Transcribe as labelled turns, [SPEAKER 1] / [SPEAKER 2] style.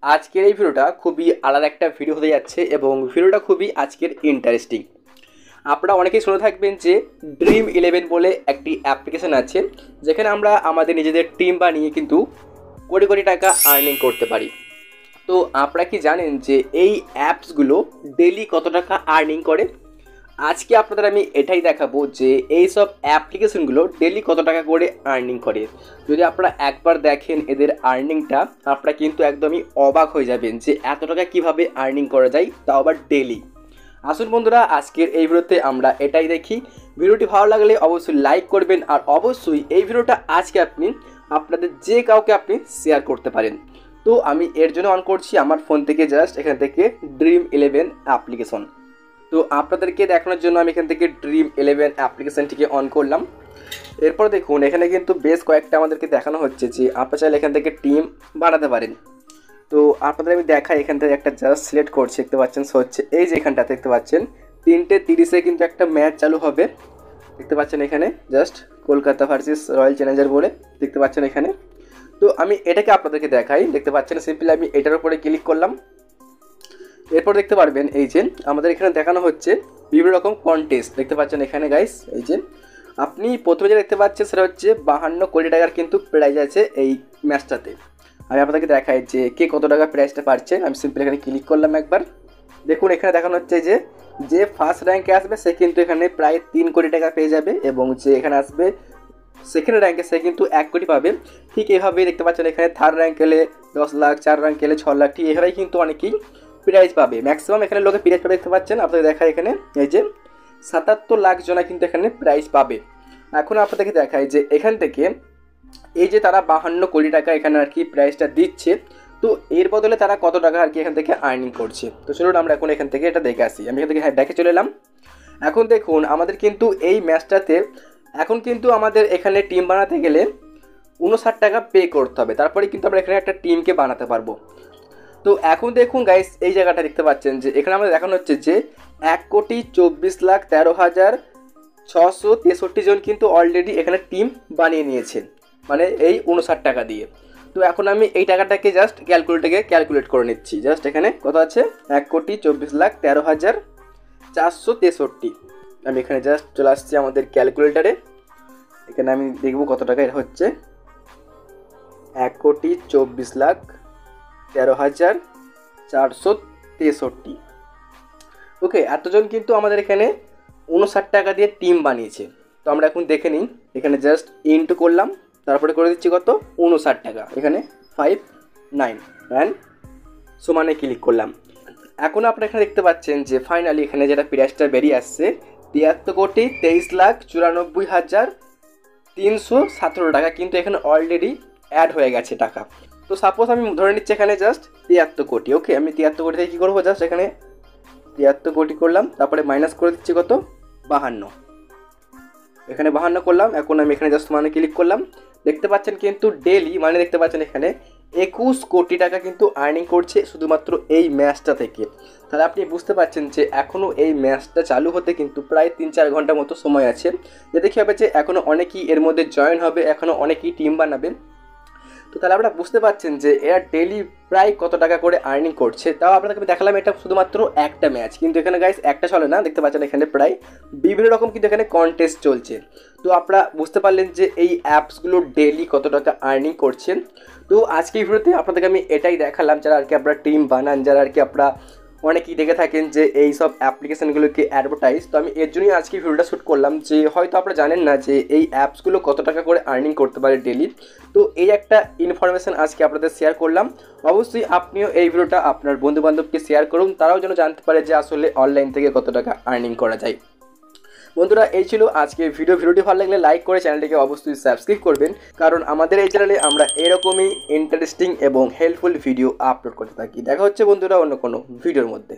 [SPEAKER 1] আজকের এই ভিডিওটা খুবই আলাদা একটা ভিডিও হতে যাচ্ছে এবং ভিডিওটা খুবই আজকের ইন্টারেস্টিং। আপনারা অনেকেই শুনে থাকবেন যে Dream11 বলে একটি অ্যাপ্লিকেশন আছে, যেখানে আমরা আমাদের নিজেদের টিম বানিয়ে কিন্তু কোটি কোটি টাকা আর্নিং করতে পারি। তো আপনারা কি জানেন যে এই অ্যাপসগুলো ডেলি কত টাকা আর্নিং করে? আজকে আপনাদের আমি এটাই দেখাবো যে এই সব অ্যাপ্লিকেশনগুলো ডেলি কত টাকা করে আর্নিং করে। যদি আপনারা একবার দেখেন এদের আর্নিংটা, আপনারা কিন্তু একদমই অবাক হয়ে যাবেন যে এত টাকা কিভাবে আর্নিং করা যায়, তাও আবার ডেলি। আসুন বন্ধুরা, আজকের এই ভিডিওতে আমরা এটাই দেখি। ভিডিওটি ভালো লাগলে অবশ্যই লাইক করবেন, আর অবশ্যই এই ভিডিওটা আজকে আপনি আপনাদের যে কাউকে আপনি শেয়ার করতে পারেন। তো আমি এর জন্য অন করছি আমার ফোন থেকে, জাস্ট এখান থেকে Dream11 অ্যাপ্লিকেশন। তো আপনাদেরকে দেখানোর জন্য আমি এখান থেকে Dream11 অ্যাপ্লিকেশানটিকে অন করলাম। এরপর দেখুন এখানে কিন্তু বেশ কয়েকটা আমাদেরকে দেখানো হচ্ছে যে আপনারা চাইলে এখান থেকে টিম বানাতে পারেন। তো আপনাদের আমি দেখাই, এখান থেকে একটা জাস্ট সিলেক্ট করছি, দেখতে পাচ্ছেন হচ্ছে এই যে এখানটা দেখতে পাচ্ছেন 3:30 কিন্তু একটা ম্যাচ চালু হবে। দেখতে পাচ্ছেন এখানে just Kolkata versus royal Challenger বলে দেখতে পাচ্ছেন এখানে। তো আমি এটাকে আপনাদেরকে দেখাই, দেখতে পাচ্ছেন সিম্পলি আমি এটার উপরে ক্লিক করলাম। এরপর দেখতে পারবেন এই যে আমাদের এখানে দেখানো হচ্ছে বিভিন্ন রকম কন্টেস্ট, দেখতে পাচ্ছেন এখানে গাইস। এই যে আপনি প্রথমে যে দেখতে পাচ্ছেন সেটা হচ্ছে 52 কোটি টাকার কিন্তু প্রাইজ আছে এই ম্যাচটাতে। আমি আপনাদেরকে দেখাই যে কে কত টাকা প্রাইজটা পাচ্ছে। আমি সিম্পল এখানে ক্লিক করলাম একবার। দেখুন এখানে দেখানো হচ্ছে যে ফার্স্ট র্যাঙ্কে আসবে সে কিন্তু এখানে প্রায় 3 কোটি টাকা পেয়ে যাবে, এবং যে এখানে আসবে সেকেন্ড র্যাঙ্কে সে কিন্তু 1 কোটি পাবে। ঠিক এইভাবেই দেখতে পাচ্ছেন এখানে থার্ড র্যাঙ্ক এলে 10 লাখ, 4 র্যাঙ্ক এলে 6 লাখ, ঠিক এভাবেই কিন্তু অনেকেই প্রাইজ পাবে। ম্যাক্সিমাম এখানে লোকে প্রাইজ পাবে, দেখতে পাচ্ছেন আপনাদের দেখায় এখানে এই যে 77 লাখ জনা কিন্তু এখানে প্রাইজ পাবে। এখন আপনাদেরকে দেখায় যে এখান থেকে এই যে তারা 52 কোটি টাকা এখানে আর কি প্রাইজটা দিচ্ছে, তো এর বদলে তারা কত টাকা আর কি এখান থেকে আর্নিং করছে। তো চলুন আমরা এখন এখান থেকে এটা দেখে আসি। আমি এখান থেকে ব্যাকে চলে এলাম। এখন দেখুন আমাদের কিন্তু এই ম্যাচটাতে এখন কিন্তু আমাদের এখানে টিম বানাতে গেলে 59 টাকা পে করতে হবে, তারপরে কিন্তু আমরা এখানে একটা টিমকে বানাতে পারবো। তো এখন দেখুন গাইস এই জায়গাটা দেখতে পাচ্ছেন যে এখানে আমাদের দেখানো হচ্ছে যে 1,24,13,663 জন কিন্তু অলরেডি এখানে টিম বানিয়ে নিয়েছেন, মানে এই 59 টাকা দিয়ে। তো এখন আমি এই টাকাটাকে জাস্ট ক্যালকুলেট করে নিচ্ছি। জাস্ট এখানে কত আছে 1,24,13,463। আমি এখানে জাস্ট চলে আসছি আমাদের ক্যালকুলেটারে। এখানে আমি দেখব কত টাকা এটা হচ্ছে 1,24,13,463। ওকে, এতজন কিন্তু আমাদের এখানে 59 টাকা দিয়ে টিম বানিয়েছে। তো আমরা এখন দেখে নিই, এখানে জাস্ট ইন্টু করলাম, তারপরে করে দিচ্ছি কত 59 টাকা, এখানে 59 অ্যান্ড সমানে ক্লিক করলাম। এখন আপনারা এখানে দেখতে পাচ্ছেন যে ফাইনালি এখানে যেটা প্রাইসটা বেরিয়ে আসছে 73,23,94,317 টাকা কিন্তু এখানে অলরেডি অ্যাড হয়ে গেছে টাকা। তো সাপোজ আমি ধরে নিচ্ছি এখানে জাস্ট 73 কোটি। ওকে, আমি 73 কোটি থেকে কী করবো, জাস্ট এখানে 73 কোটি করলাম, তারপরে মাইনাস করে দিচ্ছি কত 52, এখানে 52 করলাম। এখন আমি এখানে জাস্ট মানে ক্লিক করলাম। দেখতে পাচ্ছেন কিন্তু ডেলি মানে দেখতে পাচ্ছেন এখানে 21 কোটি টাকা কিন্তু আর্নিং করছে শুধুমাত্র এই ম্যাচটা থেকে। তাহলে আপনি বুঝতে পারছেন যে এখনও এই ম্যাচটা চালু হতে কিন্তু প্রায় 3-4 ঘন্টার মতো সময় আছে। যেতে কী হবে যে এখনও অনেকেই এর মধ্যে জয়েন হবে, এখনও অনেকেই টিম বানাবে। তো তাহলে আপনারা বুঝতে পারছেন যে এরা ডেলি প্রায় কত টাকা করে আর্নিং করছে। তাও আপনাদেরকে আমি দেখালাম এটা শুধুমাত্র একটা ম্যাচ, কিন্তু এখানে গাইস একটা চলে না, দেখতে পাচ্ছেন এখানে প্রায় বিভিন্ন রকম কিন্তু এখানে কন্টেস্ট চলছে। তো আপনারা বুঝতে পারলেন যে এই অ্যাপসগুলো ডেলি কত টাকা আর্নিং করছেন। তো আজকে এই ভিডিওতে আপনাদেরকে আমি এটাই দেখালাম, যারা আর কি আপনারা টিম বানান, যারা আর কি আপনারা অনেকেই দেখে থাকেন যে এই সব অ্যাপ্লিকেশানগুলোকে অ্যাডভার্টাইজ। তো আমি এর জন্যই আজকে ভিডিওটা শ্যুট করলাম যে হয়তো আপনারা জানেন না যে এই অ্যাপসগুলো কত টাকা করে আর্নিং করতে পারে ডেলি। তো এই একটা ইনফরমেশান আজকে আপনাদের শেয়ার করলাম। অবশ্যই আপনিও এই ভিডিওটা আপনার বন্ধুবান্ধবকে শেয়ার করুন, তারাও যেন জানতে পারে যে আসলে অনলাইন থেকে কত টাকা আর্নিং করা যায়। বন্ধুরা এই ছিল আজকে ভিডিওটি ভালো লাগলে লাইক করে চ্যানেলটিকে অবশ্যই সাবস্ক্রাইব করবেন, কারণ আমাদের এই চ্যানেলে আমরা এরকমই ইন্টারেস্টিং এবং হেল্পফুল ভিডিও আপলোড করতে থাকি। দেখা হচ্ছে বন্ধুরা অন্য কোনো ভিডিওর মধ্যে।